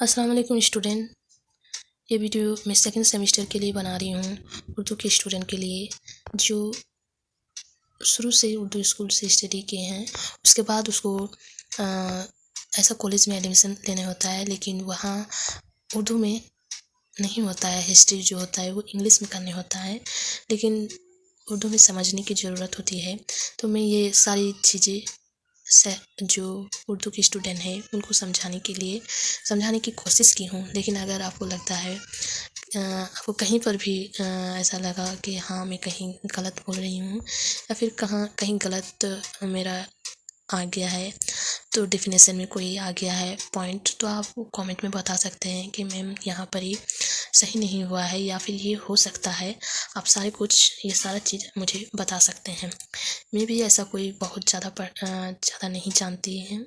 अस्सलाम वालेकुम स्टूडेंट। ये वीडियो मैं सेकंड सेमेस्टर के लिए बना रही हूँ, उर्दू के स्टूडेंट के लिए जो शुरू से उर्दू स्कूल से स्टडी किए हैं। उसके बाद उसको ऐसा कॉलेज में एडमिशन लेने होता है, लेकिन वहाँ उर्दू में नहीं होता है। हिस्ट्री जो होता है वो इंग्लिश में करने होता है, लेकिन उर्दू में समझने की ज़रूरत होती है। तो मैं ये सारी चीज़ें से जो उर्दू के स्टूडेंट हैं उनको समझाने की कोशिश की हूँ। लेकिन अगर आपको लगता है आपको कहीं पर भी ऐसा लगा कि हाँ मैं कहीं गलत बोल रही हूँ या फिर कहीं गलत मेरा आ गया है, तो डेफिनेशन में कोई आ गया है पॉइंट, तो आप वो कमेंट में बता सकते हैं कि मैम यहाँ पर ये सही नहीं हुआ है या फिर ये हो सकता है। आप ये सारा चीज़ मुझे बता सकते हैं। मैं भी ऐसा कोई बहुत ज़्यादा नहीं जानती हूँ।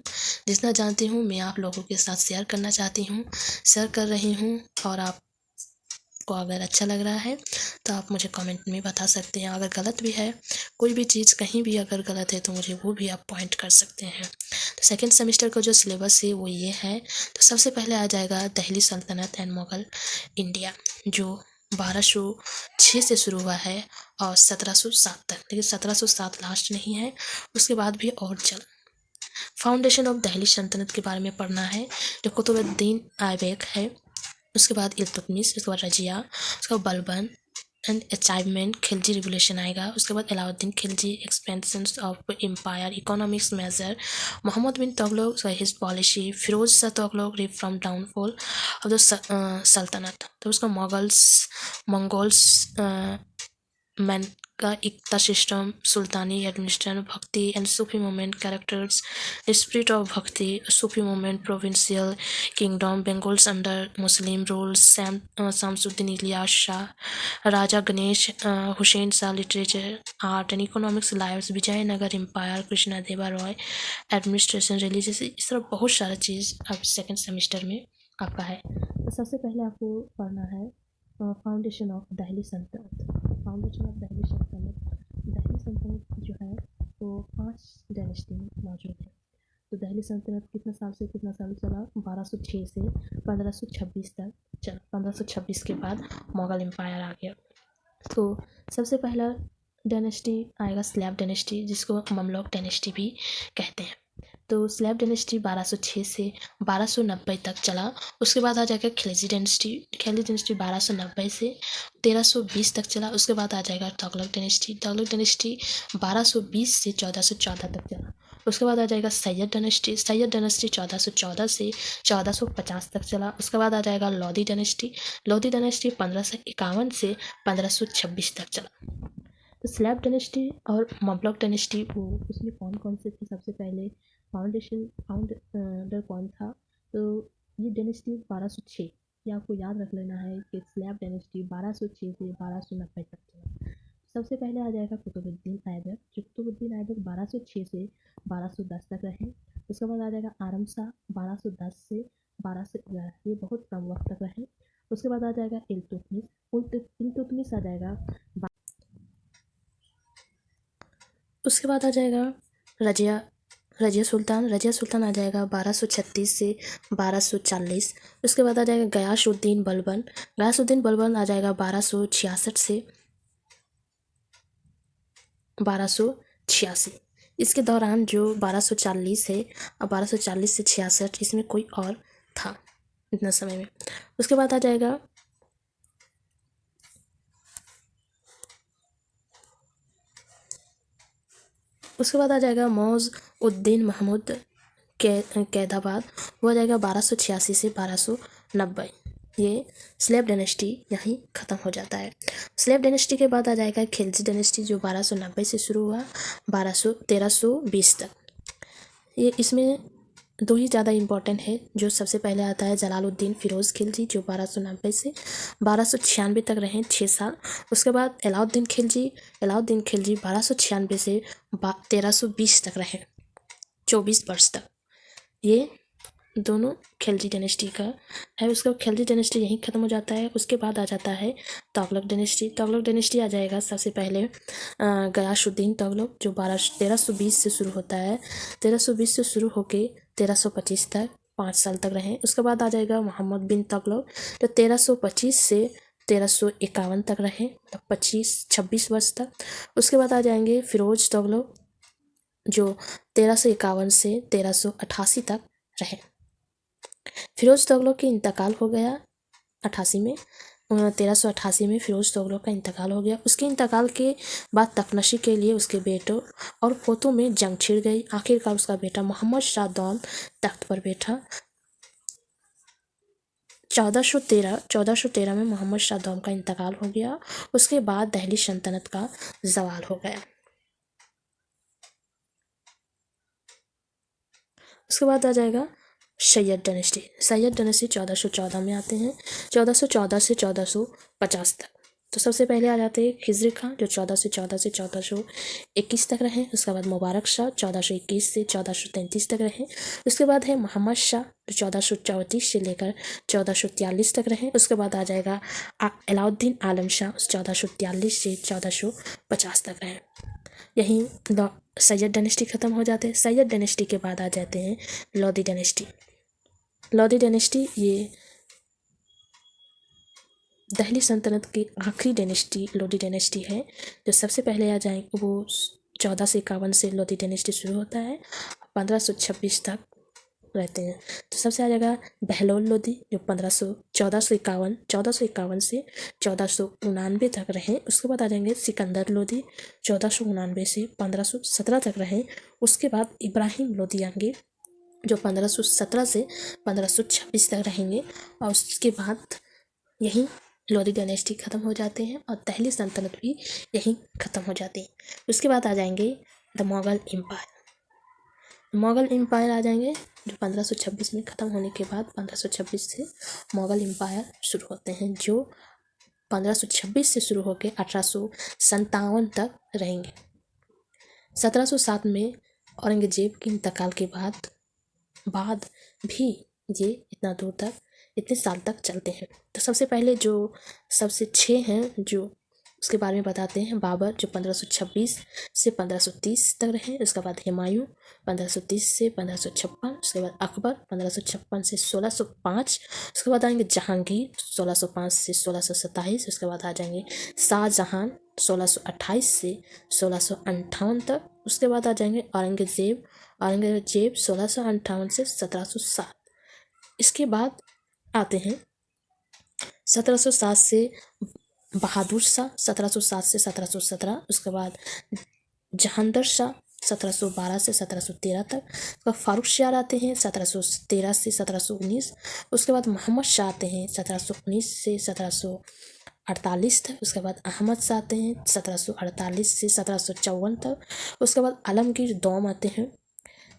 जितना जानती हूँ मैं आप लोगों के साथ शेयर करना चाहती हूँ, शेयर कर रही हूँ। और आपको अगर अच्छा लग रहा है तो आप मुझे कमेंट में बता सकते हैं। अगर गलत भी है, कोई भी चीज़ कहीं भी अगर गलत है तो मुझे वो भी आप पॉइंट कर सकते हैं। तो सेकेंड सेमेस्टर का जो सिलेबस है वो ये है। तो सबसे पहले आ जाएगा दिल्ली सल्तनत एंड मुग़ल इंडिया, जो 1206 से शुरू हुआ है और 1707 तक, लेकिन 1707 लास्ट नहीं है, उसके बाद भी और चल। फाउंडेशन ऑफ दिल्ली सल्तनत के बारे में पढ़ना है, जो कुतुबुद्दीन ऐबक है। उसके बाद इल्तुतमिश, उसके बाद रजिया, उसके बाद Balban and achievement, Khilji revolution आएगा। उसके बाद Alauddin Khilji, expansion of empire, economics major, Mohammad bin Tughlaq, his policy, Firoz Shah Tughlaq, reform downfall of the sultanate. तो उसका मंगोल्स मैन का iqta system, Sultani administration, bhakti and Sufi movement characters, spirit of bhakti, Sufi movement, provincial kingdom, Bengals under Muslim rules, Shamsuddin Ilyas Shah, Raja Ganesh Hussain Shah, literature, art and economics, lives, Vijayanagar empire, Krishna देवा Roy, administration, religious, इस तरह बहुत सारा चीज़ अब सेकेंड सेमेस्टर में आपका है। तो सबसे पहले आपको पढ़ना है फाउंडेशन ऑफ दिल्ली सल्तनत। फाउंडेशन ऑफ दिल्ली सल्तनत जो है वो 5 डायनेस्टी में मौजूद है। तो दिल्ली सल्तनत कितना साल से कितना साल चला? 1206 से 1526 तक चला। 1526 के बाद मुग़ल एम्पायर आ गया। तो सबसे पहला डायनेस्टी आएगा स्लैब डायनेस्टी, जिसको ममलूक डायनेस्टी भी कहते हैं। तो स्लैब डायनेस्टी 1206 से 1290 तक चला। उसके बाद आ जाएगा खिलजी डायनेस्टी। खिलजी डायनेस्टी 1290 से 1320 तक चला। उसके बाद आ जाएगा तुगलक डायनेस्टी। तुगलक डायनेस्टी 1220 से 1414 तक चला। उसके बाद आ जाएगा सैयद डायनेस्टी। सैयद डायनेस्टी 1414 से 1450 तक चला। उसके बाद आ जाएगा लोधी डायनेस्टी। लोधी डायनेस्टी 1551 से 1526 तक चला। तो स्लैब डायनेस्टी और ममलूक डायनेस्टी वो उसमें कौन कौन से थे? सबसे पहले फाउंडर कौन था? तो ये डायनेस्टी 1206, ये आपको याद रख लेना है कि स्लैब डायनेस्टी 1206 से 1290 तक चला। सबसे पहले आ जाएगा कुतुबुद्दीन ऐबक, जो कुतुबुद्दीन ऐबक 1206 से 1210 तक रहे। उसके बाद आ जाएगा आरम शाह 1210 से 1211, ये बहुत कम वक्त तक रहे। उसके बाद आ जाएगा इल्तुतमिश आ जाएगा। उसके बाद आ जाएगा रजिया रजिया सुल्तान आ जाएगा 1236 से 1240। उसके बाद आ जाएगा गयासुद्दीन बलबन आ जाएगा 1266 से 1286। इसके दौरान जो 1240 है और 1240 से 66, इसमें कोई और था इतना समय में। उसके बाद आ जाएगा मौज उद्दीन महमूद कैदाबाद, वो आ जाएगा 1286 से 1290। ये स्लेब डायनेस्टी यहीं ख़त्म हो जाता है। स्लेब डायनेस्टी के बाद आ जाएगा खिलजी डायनेस्टी, जो 1290 से शुरू हुआ 1320 तक। ये इसमें दो ही ज़्यादा इम्पोर्टेंट है। जो सबसे पहले आता है जलालुद्दीन फ़िरोज़ खिलजी, जो 1290 से 1296 तक रहे 6 साल। उसके बाद अलाउद्दीन खिलजी 1296 से 1320 तक रहे 24 वर्ष तक। ये दोनों खिलजी डायनेस्टी का है। उसका खिलजी डायनेस्टी यहीं ख़त्म हो जाता है। उसके बाद आ जाता है तुगलक डायनेस्टी आ जाएगा सबसे पहले गयासुद्दीन तुगलक, जो 1320 से शुरू होता है। 1320 से शुरू होकर 1325 तक 5 साल तक रहे। उसके बाद आ जाएगा मोहम्मद बिन तुगलक जो 1325 से 1351 तक रहे, मतलब 26 वर्ष तक। उसके बाद आ जाएंगे फिरोज तुगलक जो 1351 से 1388 तक रहे। फिरोज तुगलक की इंतकाल हो गया 88 में, 1388 में फिरोज तुगलक का इंतकाल हो गया। उसके इंतकाल के बाद तखनशी के लिए उसके बेटों और पोतों में जंग छिड़ गई। आखिरकार उसका बेटा मोहम्मद शाह दौन तख्त पर बैठा। 1413 में मोहम्मद शाह दौन का इंतकाल हो गया। उसके बाद दिल्ली सल्तनत का ज़वाल हो गया। उसके बाद आ जाएगा सैयद डायनेस्टी। सैयद डायनेस्टी 1414 में आते हैं, 1414 से 1450 तक। तो सबसे पहले आ जाते हैं खिज़र खां जो 1414 से 1421 तक रहे। उसके बाद मुबारक शाह 1421 से 1433 तक रहे। उसके बाद है मोहम्मद शाह जो 1434 से लेकर 1443 तक रहे। उसके बाद आ जाएगा अलाउद्दीन आलम शाह 1443 से 1450 तक रहे। यहीं सैयद डायनेस्टी ख़त्म हो जाते हैं। सैयद डायनेस्टी के बाद आ जाते हैं लोधी डायनेस्टी। लोधी डायनेस्टी ये दिल्ली सल्तनत की आखिरी डायनेस्टी लोधी डायनेस्टी है। जो सबसे पहले आ जाएंगे वो 1451 से लोधी डायनेस्टी शुरू होता है, 1526 तक रहते हैं। तो सबसे आ जाएगा बहलोल लोधी जो 1451 से 1499 तक रहे। उसके बाद आ जाएंगे सिकंदर लोधी 1499 से 1517 तक रहे। उसके बाद इब्राहिम लोधियांगी जो 1517 से 1526 तक रहेंगे। और उसके बाद यहीं लोधी डायनेस्टी ख़त्म हो जाते हैं और दिल्ली सल्तनत भी यहीं ख़त्म हो जाती है। उसके बाद आ जाएंगे the Mughal empire. Mughal empire आ जाएंगे जो 1526 में ख़त्म होने के बाद 1526 से मुग़ल एम्पायर शुरू होते हैं जो 1526 से शुरू होकर 1857 तक रहेंगे। 1707 में औरंगज़ेब के इंतकाल के बाद भी ये इतने साल तक चलते हैं। तो सबसे पहले जो सबसे 6 हैं जो उसके बारे में बताते हैं। बाबर जो 1526 से 1530 तक रहे। उसके बाद हुमायूं 1530 से 1556। उसके बाद अकबर 1556 से 1605। उसके बाद आएंगे जहांगीर 1605 से 1627। उसके बाद आ जाएंगे शाहजहां 1628 से 1658 तक। उसके बाद आ जाएंगे औरंगज़ेब 1658 से 1707। इसके बाद आते हैं 1707 से बहादुर शाह 1707 से 1717। उसके बाद जहांगीर शाह 1712 से 1713 तक। उसके बाद फारूक शाह आते हैं 1713 से 1719। उसके बाद मोहम्मद शाह आते हैं 1719 से 1748 तक। उसके बाद अहमद शाह आते हैं 1748 से 1754 तक। उसके बाद आलमगीर दोम आते हैं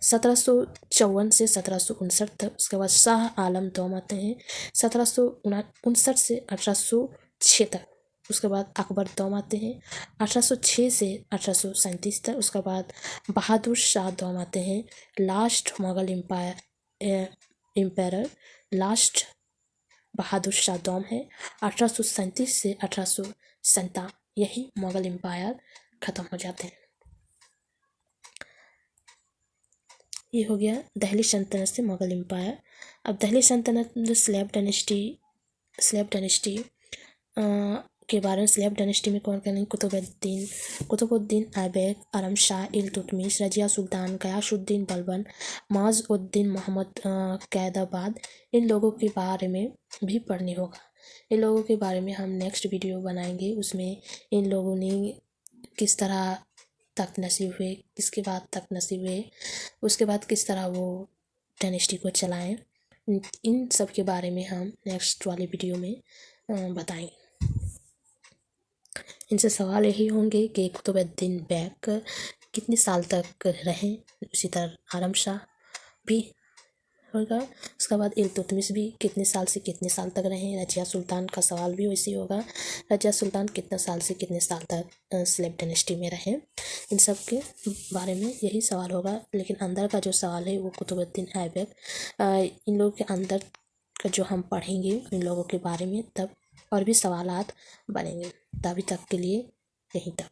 1754 से 1759 तक। उसके बाद शाह आलम दोम आते हैं 1759 से 1806 तक। उसके बाद अकबर दोम आते हैं 1806 से 1837 तक। उसके बाद बहादुर शाह दोम आते हैं last Mughal empire last Bahadur Shah दोम है 1837 से 1857। यही मुग़ल एम्पायर ख़त्म हो जाते हैं। ये हो गया दिल्ली सल्तनत से मुग़ल एम्पायर। अब दिल्ली सल्तनत में स्लेव डायनेस्टी के बारे में स्लेव डायनेस्टी में कौन कौन? कुतुबुद्दीन ऐबक, आलम शाह, इल्तुतमिश, रजिया सुल्तान, गयासुद्दीन बलबन, मुइज़-उद-दीन मोहम्मद कैदाबाद। इन लोगों के बारे में भी पढ़ने होगा। इन लोगों के बारे में हम नेक्स्ट वीडियो बनाएंगे। उसमें इन लोगों ने किस तरह तक नसीब हुए, किसके बाद तक नसीब हुए, उसके बाद किस तरह वो डायनेस्टी को चलाएं, इन सब के बारे में हम नेक्स्ट वाले वीडियो में बताएंगे। इनसे सवाल यही होंगे कि कुतुबुद्दीन ऐबक कितने साल तक रहे, उसी तरह आलम शाह भी होगा। उसके बाद इल्तुतमिश भी कितने साल से कितने साल तक रहे। रजिया सुल्तान का सवाल भी वैसे होगा, रजिया सुल्तान कितने साल से कितने साल तक स्लेव डायनेस्टी में रहे। इन सब के बारे में यही सवाल होगा। लेकिन अंदर का जो सवाल है वो कुतुबुद्दीन ऐबक, इन लोगों के अंदर का जो हम पढ़ेंगे इन लोगों के बारे में, तब और भी सवालात बनेंगे। तभी तक के लिए यहीं तक।